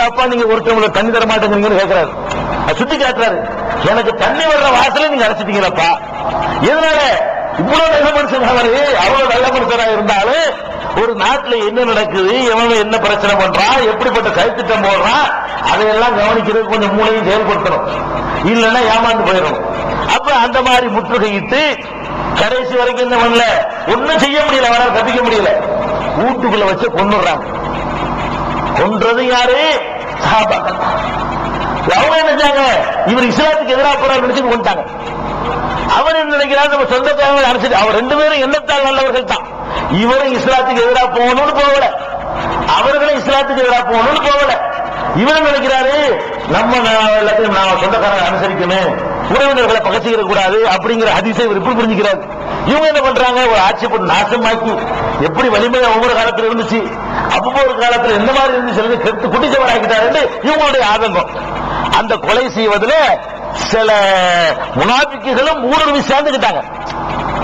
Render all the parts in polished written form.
ஏப்பா நீங்க ஒருத்தவங்க தண்ணி தர மாட்டேங்கிறீங்கன்னு கேட்கிறாரு. சுத்தி காட்டுறாரு, எனக்கு தண்ணி வர்ற வாசல நீங்க அடைச்சிட்டீங்களப்பா. எதனால இவ்வளவு நல்ல மனுஷன் அவரு, அவ்வளவு நல்ல மனுஷனா இருந்தாலும் ஒரு நாட்டுல என்ன நடக்குது, எவன் என்ன பிரச்சனை பண்றான், எப்படிப்பட்ட சதித்திட்டம் போடுறான், அதையெல்லாம் கவனிக்கிறது கொஞ்சம் மூளையும் செயல்படுத்தணும், இல்லைன்னா ஏமாந்து போயிடும். அப்ப அந்த மாதிரி முற்றுகையிட்டு கடைசி வரைக்கும் என்ன பண்ணல, ஒன்னும் செய்ய முடியல, அவரால் தப்பிக்க முடியல. வீட்டுக்குள்ள வச்சு கொன்னுறாங்க. கொன்றது யாரு? சஹாபாக்கள். அவங்க என்ன செஞ்சாங்க, இவர் இஸ்லாத்துக்கு எதிராக போறாரு நினைச்சு கொண்டாங்க. அவர் என்ன நினைக்கிறார், நம்ம சொந்தக்காரங்க அனுப்பிச்சு, அவர் ரெண்டு பேரும் எண்ணத்தால் நல்லவர்கள் தான். இவரும் இஸ்லாத்துக்கு எதிராக போகணும்னு போகல, அவர்களும் இஸ்லாத்துக்கு எதிராக போகணும்னு போகல. இவரும் நினைக்கிறாரு, நம்ம எல்லாத்தையும் நான் சொந்தக்காரங்க அனுசரிக்கணும், உறவினர்களை பகச்சிக்கிற கூடாது அப்படிங்கிற ஹதீஸை இவர் இப்படி புரிஞ்சுக்கிறார். இவங்க என்ன பண்றாங்க, ஒரு ஆட்சி போட்டு நாசமாக்கி, எப்படி வலிமையா ஒவ்வொரு காலத்துல இருந்துச்சு, ஒவ்வொரு காலத்துல எந்த மாதிரி இருந்துச்சு கெடுத்து குடிச்சவராக்கிட்டாரு இவங்களுடைய ஆதங்கம். அந்த கொலை செய்வதில் சில முனாபிக்குகளும் ஊடுருவி சேர்ந்துக்கிட்டாங்க.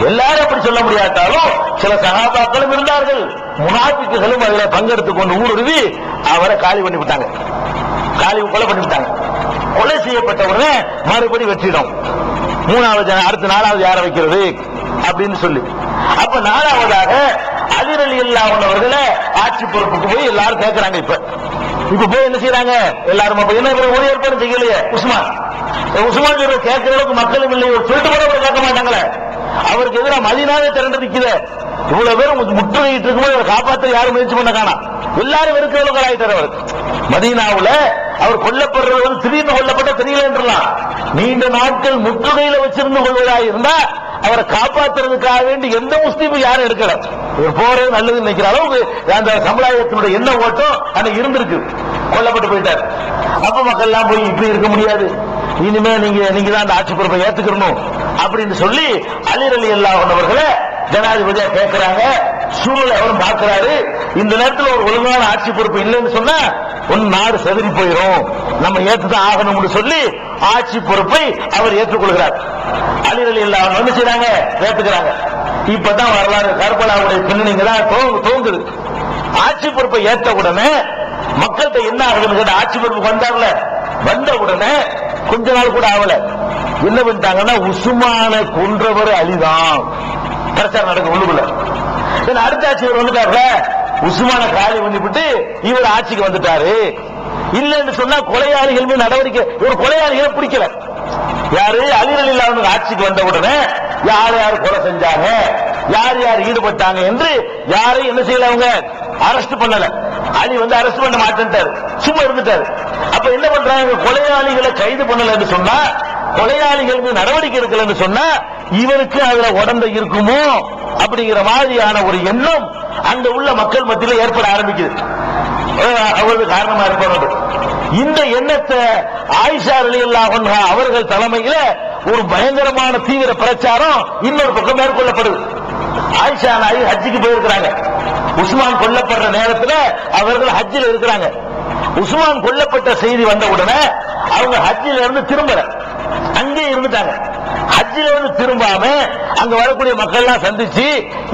எல்லாரும் அப்படி சொல்ல முடியாட்டாலும் சில சகாபாக்களும் இருந்தார்கள், முனாபிக்குகளும் அதுல பங்கெடுத்துக் கொண்டு ஊடுருவி அவரை காலி பண்ணி விட்டாங்க, கொலை பண்ணி விட்டாங்க. கொலை செய்யப்பட்டவுடனே மறுபடி வெற்றிடும். மூணாவது அடுத்த நாலாவது யாரை வைக்கிறது அப்படின்னு சொல்லி, அப்ப நாலாவதாக அலி ரலியல்லாஹு அன்ஹு அவர்களை ஆட்சி பொறுப்புக்கு போய் எல்லாரும் கேட்கிறாங்க. இப்ப போய் என்ன செய்யறாங்க எல்லாரும், என்ன ஒரு ஏற்பாடு செய்யலையே, உஸ்மான் கேட்கிற அளவுக்கு மக்களும் இல்லை, ஒரு சொல்லிட்டு கூட கேட்க மாட்டாங்களே. அவருக்கு எதிராக மதீனாவே திரண்டு நிக்குது, இவ்வளவு பேரும் முற்றுகையிட்டு இருக்கும்போது அவரை காப்பாற்ற யாரும் முயற்சி பண்ண காணோம். எல்லாரும் வெறுக்கிறவர்கள் ஆயிட்டார். அவர் மதீனாவுல அவர் கொல்லப்படுறது வந்து திடீர்னு கொல்லப்பட்ட தெரியல என்றலாம், நீண்ட நாட்கள் முற்றுகையில வச்சிருந்து கொள்வதாக இருந்தா அவரை காப்பாற்றுறதுக்காக வேண்டி எந்த முஸ்லீமும் யாரும் எடுக்கல. இவர் போறது நல்லதுன்னு நினைக்கிற அளவுக்கு அந்த சமுதாயத்தினுடைய என்ன ஓட்டம் அன்னைக்கு இருந்திருக்கு. கொல்லப்பட்டு போயிட்டார். அப்ப மக்கள் எல்லாம் போய் இப்படி இருக்க முடியாது, இனிமே நீங்க தான் அந்த ஆட்சி பொறுப்பை ஏத்துக்கணும் அப்படின்னு சொல்லி அலி ரலியல்லாஹு அன்ஹு அவர்களை ஜனாதிபதியா கேட்கிறாங்க. சூழலை அவரும் பார்க்கிறாரு, இந்த நேரத்தில் ஒரு ஒழுங்கான ஆட்சி பொறுப்பு இல்லைன்னு சொன்னா ஒன்னு நாடு செதறி போயிடும், நம்ம ஏற்றுதான் ஆகணும்னு சொல்லி ஆட்சி பொறுப்பை அவர் ஏற்றுக்கொள்கிறார். அலி ரலியல்லாஹு அன்ஹு என்ன செய்றாங்க, ஏத்துக்கிறாங்க. இப்பதான் வரலாறு கர்பலாவுடைய பின்னணிங்க தான் தோங்குது. ஆட்சி பொறுப்பை ஏற்ற உடனே மக்கள்கிட்ட என்ன ஆகுதுன்னு கேட்ட, ஆட்சி பொறுப்புக்கு வந்தார்ல, வந்த உடனே கொஞ்ச நாள் கூட ஆகல, என்ன பண்ணிட்டாங்கன்னா உஸ்மான கொன்றவர் அலிதான் பிரச்சாரம் நடக்கும் உள்ளுக்குள்ள. அடுத்த ஆட்சி வந்துட்டார்ல, உஸ்மான காலி பண்ணிவிட்டு இவர் ஆட்சிக்கு வந்துட்டாரு. இல்லன்னு சொன்னா கொலையாளிகள் மீது நடவடிக்கை, ஒரு கொலையாளிகளை பிடிக்கல. யாரு? அலி ரலியல்லாஹு அன்ஹு ஆட்சிக்கு வந்த உடனே யார் யார் கொலை செஞ்சாங்க, யார் யார் ஈடுபட்டாங்க என்று யாரையும் என்ன செய்யல, அவங்க அரெஸ்ட் பண்ணல. அலி வந்து அரெஸ்ட் பண்ண மாட்டேன்ட்டாரு, சும்மா இருந்துட்டாரு. அப்ப என்ன பண்றாங்க, கொலையாளிகளை கைது பண்ணலன்னு சொன்னா, கொலையாளிகள் மீது நடவடிக்கை எடுக்கலன்னு சொன்னா இவருக்கு அதுல உடம்பு இருக்குமோ அப்படிங்கிற மாதிரியான ஒரு எண்ணம் அங்க உள்ள மக்கள் மத்தியில் ஏற்பட ஆரம்பிக்குது. அவருக்கு காரணமா இருப்பது இந்த எண்ணத்தை ஆயிஷா ரலியல்லாஹு அன்ஹா அவர்கள் தலைமையில ஒரு பயங்கரமான தீவிர பிரச்சாரம் இன்னொரு பக்கம் மேற்கொள்ளப்படுது. ஆயிஷா நாயகி ஹஜ்ஜுக்கு போயிருக்கிறாங்க. உஸ்மான் கொல்லப்படுற நேரத்தில் அவர்கள் ஹஜ்ஜில் இருக்கிறாங்க. உஸ்மான் கொல்லப்பட்ட செய்தி வந்த உடனே அவங்க ஹஜ்ஜில இருந்து திரும்பல, அங்கே இருந்துட்டாங்க. ஹஜ்ஜில இருந்து திரும்பாம அங்க வரக்கூடிய மக்கள் எல்லாம் சந்திச்சு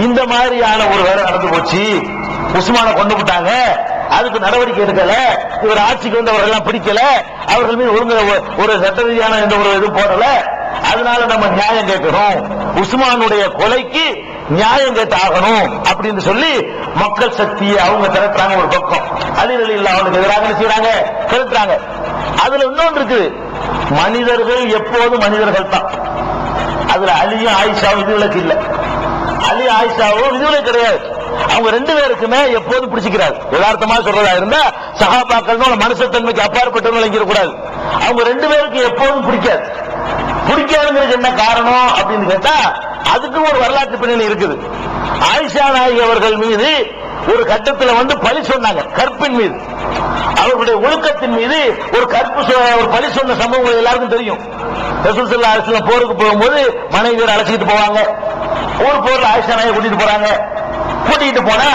இந்த மாதிரியான ஒரு வேலை நடந்து போச்சு, உஸ்மான கொண்டு விட்டாங்க, அதுக்கு நடவடிக்கை எடுக்கல, இவர் ஆட்சிக்கு வந்து அவர்கள் எல்லாம் பிடிக்கல, அவர்கள் மீது ஒழுங்கு ஒரு சட்ட ரீதியான எந்த ஒரு இது போடல, அதனால நம்ம நியாயம் கேட்கணும், உஸ்மானுடைய கொலைக்கு நியாயம் கேட்டு ஆகணும் அப்படின்னு சொல்லி மக்கள் சக்தியை அவங்க திரட்டுறாங்க. ஒரு பக்கம் அலி ரலியல்லாஹு அன்ஹு எதிராக செய்யறாங்க, திரட்டுறாங்க. அதுல இன்னொன்று இருக்குது, மனிதர்கள் எப்போதும் மனிதர்கள் தான். அதுல அலியும் ஆயிஷாவும் விதிவிலக்கு இல்ல, அலி ஆயிஷாவும் விதிவிலக்கு கிடையாது. அவங்க ரெண்டு பேருக்குமே எப்போதும் பிடிச்சிக்கிறார். யதார்த்தமா சொல்றதா இருந்தா சஹாபாக்கள் மனுஷத்தன்மைக்கு அப்பாற்பட்டவங்க விளங்கிட கூடாது. அவங்க ரெண்டு பேருக்கு எப்போதும் பிடிக்காது. பிடிக்காதுங்கிறது என்ன காரணம் அப்படின்னு கேட்டா அதுக்கு ஒரு வரலாற்று பின்னணி இருக்குது. ஆயிஷா நாயகி அவர்கள் மீது ஒரு கட்டத்தில் வந்து பழி சொன்னாங்க, கற்பின் மீது, அவர்களுடைய ஒழுக்கத்தின் மீது ஒரு பழி சொன்ன சம்பவங்கள் எல்லாருக்கும் தெரியும். ரசூல் ஸல்லல்லாஹு அலைஹி வஸல்லம் போருக்கு போகும்போது மனைவியர் அழைச்சிட்டு போவாங்க. ஒரு போர்ல ஆயிஷா நாயகி கூட்டிட்டு போறாங்க. கூட்டிட்டு போனா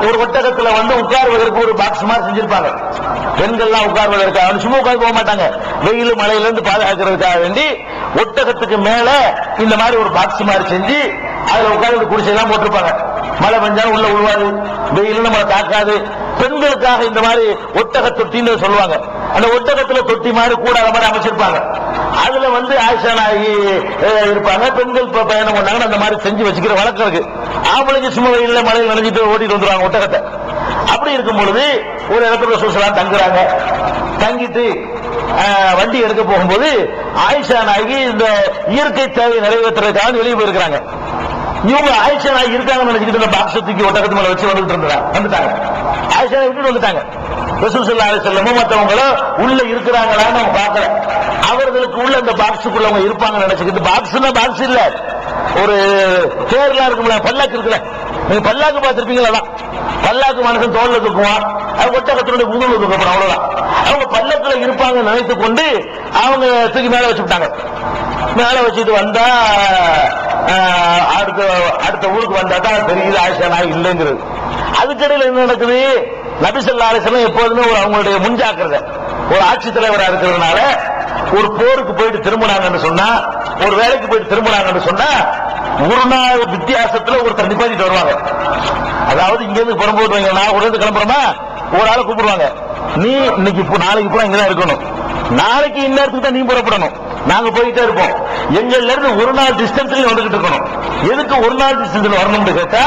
ஒரு ஒட்டகத்துல வந்து உட்கார்வதற்கு ஒரு பாக்ஸ் மாதிரி செஞ்சிருப்பாங்க. பெண்கள்லாம் உட்கார்வதற்காக சும்மா உட்கார்ந்து போக மாட்டாங்க, வெயில் மழையில இருந்து பாதுகாக்கிறதுக்காக வேண்டி ஒட்டகத்துக்கு மேல இந்த மாதிரி ஒரு பாக்ஸ் மாதிரி செஞ்சு அதுல உட்கார்ந்து குடிசையெல்லாம் போட்டிருப்பாங்க. மழை பெஞ்சாலும் உள்ள உழுவாது, வெயில் நம்மளை தாக்காது, பெண்களுக்காக இந்த மாதிரி ஒட்டக தொட்டின்னு சொல்லுவாங்க. அந்த ஒட்டகத்துல தொட்டி மாதிரி கூட அந்த மாதிரி அமைச்சிருப்பாங்க. அதுல ஆயிஷா நாயகி இருப்பாங்க. பெண்கள் பயணம் பண்ணாங்கன்னா அந்த மாதிரி செஞ்சு வச்சுக்கிற வழக்கம் இருக்கு. ஆம்பளைக்கு சும்மா வெயில்ல மழையில் நினைச்சிட்டு ஓட்டிட்டு வந்துருவாங்க ஒட்டகத்தை. அப்படி இருக்கும் பொழுது ஒரு இடத்துல ரசூலுல்லாஹ் தங்குறாங்க. தங்கிட்டு வண்டி எடுக்க போகும்போது ஆயிஷா நாயகி இந்த இயற்கை தேவை நிறைவேற்றுறதுக்காக வெளியே போயிருக்கிறாங்க. இவங்க ஆயிஷா நாயகி இருக்காங்கன்னு நினைச்சிட்டு இந்த பாக்ஸ் தூக்கி ஒட்டகத்து மேல வச்சு வந்துட்டாங்க. ஆயிஷா விட்டுட்டு வந்துட்டாங்க. ரசூல் ஸல்லல்லாஹு அலைஹி வஸல்லம் மற்றவங்களும் உள்ள இருக்கிறாங்களான்னு அவங்க பார்க்கல. அவர்களுக்கு உள்ள அந்த பாக்ஸுக்குள்ள அவங்க இருப்பாங்கன்னு நினைச்சுக்கிட்டு, பாக்ஸ்னா பாக்ஸ் இல்ல, ஒரு தேர்லாம் இருக்கும்ல, பல்லாக்கு இருக்குல்ல, நீங்க பல்லாக்கு பார்த்திருப்பீங்களா? பல்லாக்கு மனுஷன் தோல்ல தூக்குவான், அது ஒட்டகத்தினுடைய முதுகுல தூக்கப்படும், அவ்வளவுதான். அவங்க பல்லக்குல இருப்பாங்க நினைத்துக் கொண்டு அவங்க தூக்கி மேல வச்சுட்டாங்க. மேல வச்சுட்டு வந்தா அடுத்த ஊருக்கு வந்தா தான் தெரியுது ஆயிஷா நாயகி இல்லைங்கிறது. அதுக்கடையில் என்ன நடக்குது? நபி ஸல்லல்லாஹு அலைஹி வஸல்லம் எப்போதுமே அவங்களுடைய முன்ஜாக்கிரதை, ஒரு ஆட்சி தலைவராக இருக்கிறதுனால ஒரு போருக்கு போயிட்டு திரும்பினாங்கன்னு சொன்னா, ஒரு வேலைக்கு போயிட்டு திரும்பினாங்கன்னு சொன்னா, ஒரு நாள் வித்தியாசத்துல ஒருத்தர் நிப்பாட்டிட்டு வருவாங்க. அதாவது இங்க இருந்து புறம்போட்டு வைங்க, நான் ஒரு இடத்துக்கு கிளம்புறோமா, ஒரு ஆளை கூப்பிடுவாங்க, நீ இன்னைக்கு நாளைக்கு பூரா இங்கதான் இருக்கணும், நாளைக்கு இந்நேரத்துக்கு தான் நீ புறப்படணும், நாங்க போயிட்டே இருப்போம், எங்கள்ல இருந்து ஒரு நாள் டிஸ்டன்ஸ்ல வந்துகிட்டு இருக்கணும். எதுக்கு ஒரு நாள் டிஸ்டன்ஸ்ல வரணும்னு கேட்டா,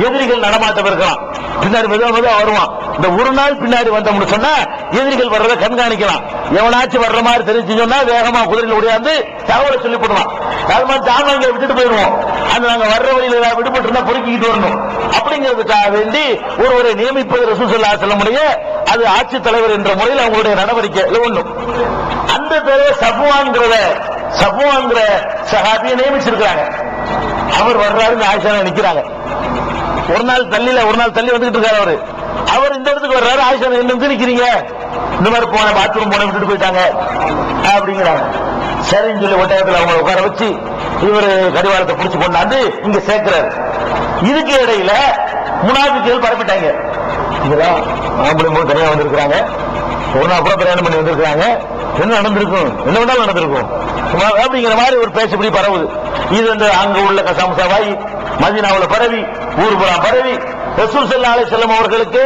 எதிரிகள் நடமாட்டம் இருக்கலாம், பின்னாடி மெதுவா வருவான். இந்த ஒரு நாள் பின்னாடி வந்தோம்னு சொன்னா எதிரிகள் வர்றதை கண்காணிக்கலாம். எவனாச்சும் வர்ற மாதிரி தெரிஞ்சு சொன்னா வேகமா குதிரையில் ஓடியாந்து தகவலை சொல்லிவிடுவான். அது மாதிரி தாங்க விட்டுட்டு போயிடுவோம். அந்த நாங்க வர்ற வழியில விடுபட்டு இருந்தா பொறுக்கிட்டு வரணும். அப்படிங்கிறதுக்காக வேண்டி ஒருவரை நியமிப்பது ரசூல் ஸல்லல்லாஹு அலைஹி வஸல்லம் அது ஆட்சி தலைவர் என்ற முறையில் அவங்களுடைய நடவடிக்கை ஒண்ணும். அந்த தலைவர் சஃப்வான்கிற சஹாபியை நியமிச்சிருக்காங்க. அவர் வர்றாரு, ஆயிஷா நிக்கிறாங்க. ஒரு நாள் தள்ளி வந்துகிட்டு இருக்காரு. அவர் இந்த இடத்துக்கு வர்றாரு, ஆயிஷா என்ன நிக்கிறீங்க, இந்த மாதிரி போன பாத்ரூம் போன விட்டுட்டு போயிட்டாங்க அப்படிங்கிறாங்க. சரின்னு சொல்லி ஒட்டகத்தில் அவங்க உட்கார வச்சு இவர் கடிவாளத்தை பிடிச்சு கொண்டாந்து இங்க சேர்க்கிறாரு. இதுக்கு இடையில முனாஃபிக்குகள் பரப்பிட்டாங்க. இதெல்லாம் ஆம்பளை தனியா வந்திருக்கிறாங்க, ஒரு நாள் கூட பிரயாணம் பண்ணி வந்திருக்காங்க, என்ன நடந்திருக்கும், என்ன வேணாலும் நடந்திருக்கும் அப்படிங்கிற மாதிரி ஒரு பேச்சுப்படி பரவுது. இது அங்க உள்ள கசாமுசாவாய் மதீனாவுல பரவி, ஊர் புறா பரவி, ரசூல் ஸல்லல்லாஹு அலைஹி வஸல்லம் அவர்களுக்கு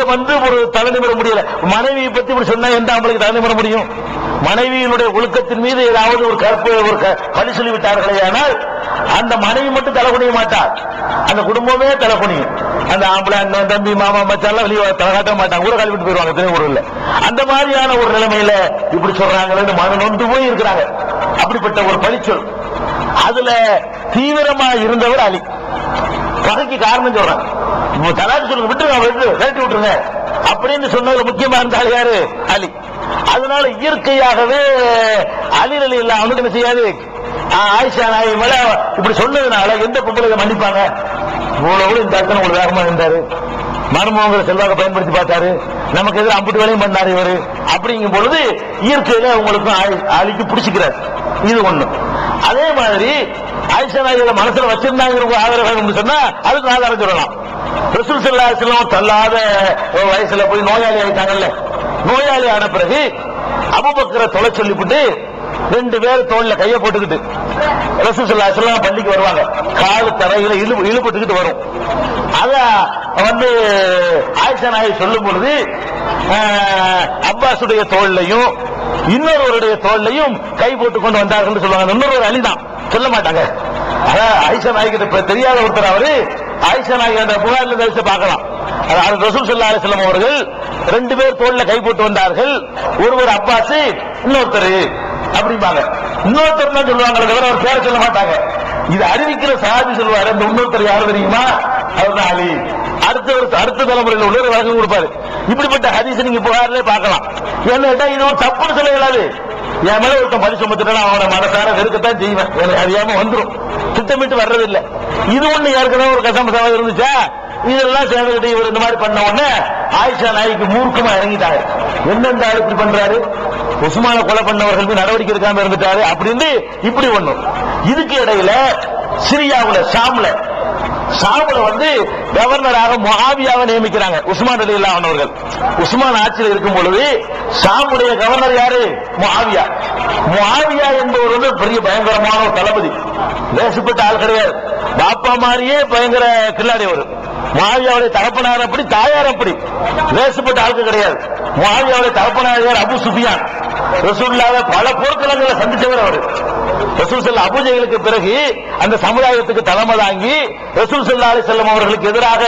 ஒரு தலைநிமிர முடியல. மனைவியை பத்தி இப்படி சொன்னா எந்த ஆம்பளைக்கு தலைநிமிர முடியும்? மனைவியினுடைய ஒழுக்கத்தின் மீது ஏதாவது ஒரு பழி சொல்லிவிட்டார்களே, ஆனால் அந்த மனைவி மட்டும் தலை குனிய மாட்டார், அந்த குடும்பமே தலை குனியும். அந்த ஆம்பளை அண்ணன் தம்பி மாமா மச்சான் வெளியே தலை காட்ட மாட்டாங்க, ஊரை காலி விட்டு போயிருவாங்க திருவூர்ல. அந்த மாதிரியான ஒரு நிலைமையில இப்படி சொல்றாங்களே மன நொந்து போய் இருக்கிறாங்க. அப்படிப்பட்ட ஒரு பழிச்சொல். அதுல தீவிரமா இருந்தவர் அலி. பகைக்கு காரணம் சொல்றாங்க, தலாக்கு சொல்லுங்க, விட்டுருங்க, விரட்டி விட்டுருங்க அப்படின்னு சொன்னதுல முக்கியமா இருந்தாலும் யாரு? அலி. அதனால இயற்கையாகவே அலி ரலியல்லாஹு அன்ஹு என்ன செய்யாது, ஆயிஷா நாயகி மேல இப்படி சொன்னதுனால எந்த பொம்பளை மன்னிப்பாங்க? இவ்வளவு இந்த அர்த்தம் உங்களுக்கு வேகமா இருந்தாரு, மருமகங்களை செல்வாக்க பயன்படுத்தி பார்த்தாரு, நமக்கு எதிராக அம்புட்டு வேலையும் பண்ணாரு இவரு. அப்படிங்கும் பொழுது இயற்கையில உங்களுக்கும் அலிக்கு பிடிச்சிக்கிறார். இது ஒண்ணு. அதே மாதிரி ஆயிஷா நாயகியோட மனசுல வச்சிருந்தாங்க ஆதரவு சொன்னா அதுக்கு ஆதாரம் சொல்லலாம். ரசூல் ஸல்லல்லாஹு அலைஹி வஸல்லம் தள்ளாத வயசுல போய் நோயாளி ஆயிட்டாங்கல்ல, நோயாளி ஆன பிறகு அபூபக்கரை தொலை சொல்லிவிட்டு 2 பேர் தோல்ல கையை போட்டுக்கிட்டு ரசூல் ஸல்லல்லாஹு அலைஹி வஸல்லம் பள்ளிக்கு வருவாங்க. காலு தரையில இழுபட்டுக்கிட்டு வரும். அத ஆயிஷா நாயகி சொல்லும் பொழுது அப்பாசுடைய தோல்லையும் இன்னொருவருடைய தோல்லையும் கை போட்டுக் கொண்டு வந்தார்கள் சொல்லுவாங்க. இன்னொரு அலிதான் சொல்ல மாட்டாங்க. ஆயிஷா நாயகிட்ட தெரியாத ஒருத்தர் அவரு. ஆயிஷா நாயகி அந்த புகார்ல தரிச பார்க்கலாம். அதாவது ரசூல் ஸல்லல்லாஹு அலைஹி வஸல்லம் அவர்கள் 2 பேர் தோல்ல கை போட்டு வந்தார்கள். ஒருவர் அப்பாஸ், இன்னொருத்தர் அப்படிம்பாங்க. இன்னொருத்தர் தான் சொல்லுவாங்க, அவர் பேரை சொல்ல மாட்டாங்க. இது அறிவிக்கிற சஹாபி சொல்லுவாரு, அந்த இன்னொருத்தர் யாரு தெரியுமா? அவர்தான் அலி. அடுத்த தலைமுறையில் உள்ள வழக்கம் கொடுப்பாரு. இப்படிப்பட்ட ஹதீஸ் நீங்க புகாரிலே பார்க்கலாம். என்ன இது ஒரு தப்புன்னு சொல்ல இயலாது. என் மேல ஒருத்தன் பழி சுமத்துட்டா அவனை மனசார வெறுக்கத்தான் செய்வேன், எனக்கு அறியாம வந்துடும், திட்டமிட்டு வர்றதில்லை. இது ஒண்ணு ஏற்கனவே ஒரு கசமசாக இருந்துச்சா, இதெல்லாம் சேர்ந்துகிட்டு இவர் இந்த மாதிரி பண்ண உடனே ஆயிஷா நாய்க்கு மூர்க்கமா இறங்கிட்டாங்க. என்னென்ன இப்படி பண்றாரு, உஸ்மான கொலை பண்ணவர்களுக்கு நடவடிக்கை எடுக்காம இருந்துட்டாரு அப்படின்னு இப்படி ஒண்ணும். இதுக்கு இடையில சிரியாவுல ஷாம்ல கவர்னராக முஆவியாவை நியமிக்கிறாங்க. உஸ்மான் ரலியல்லாஹு அன்ஹு அவர்கள் உஸ்மான் ஆட்சியில் இருக்கும் பொழுது ஷாமுடைய கவர்னர் யாரு? முஆவியா என்பவர் பெரிய பயங்கரமான ஒரு தளபதி, லேசுப்பட்ட ஆள் கிடையாது. பாப்பா மாதிரியே பயங்கர கில்லாடி. முஆவியாவுடைய தகப்பனார் அப்படி, தாயார் அப்படி, லேசுப்பட்ட ஆளுக்கு கிடையாது. முஆவியாவுடைய தகப்பனார் அபூ சுஃபியான், ரசூலுல்லாஹ்வை பல போர்க்களங்களை சந்திச்சவர் அவர். ரசூல் ஸல்லல்லாஹு அபூ ஜஹலுக்கு பிறகு அந்த சமுதாயத்துக்கு தலைமை தாங்கி ரசூல் ஸல்லல்லாஹு அலைஹி வஸல்லம் அவர்களுக்கு எதிராக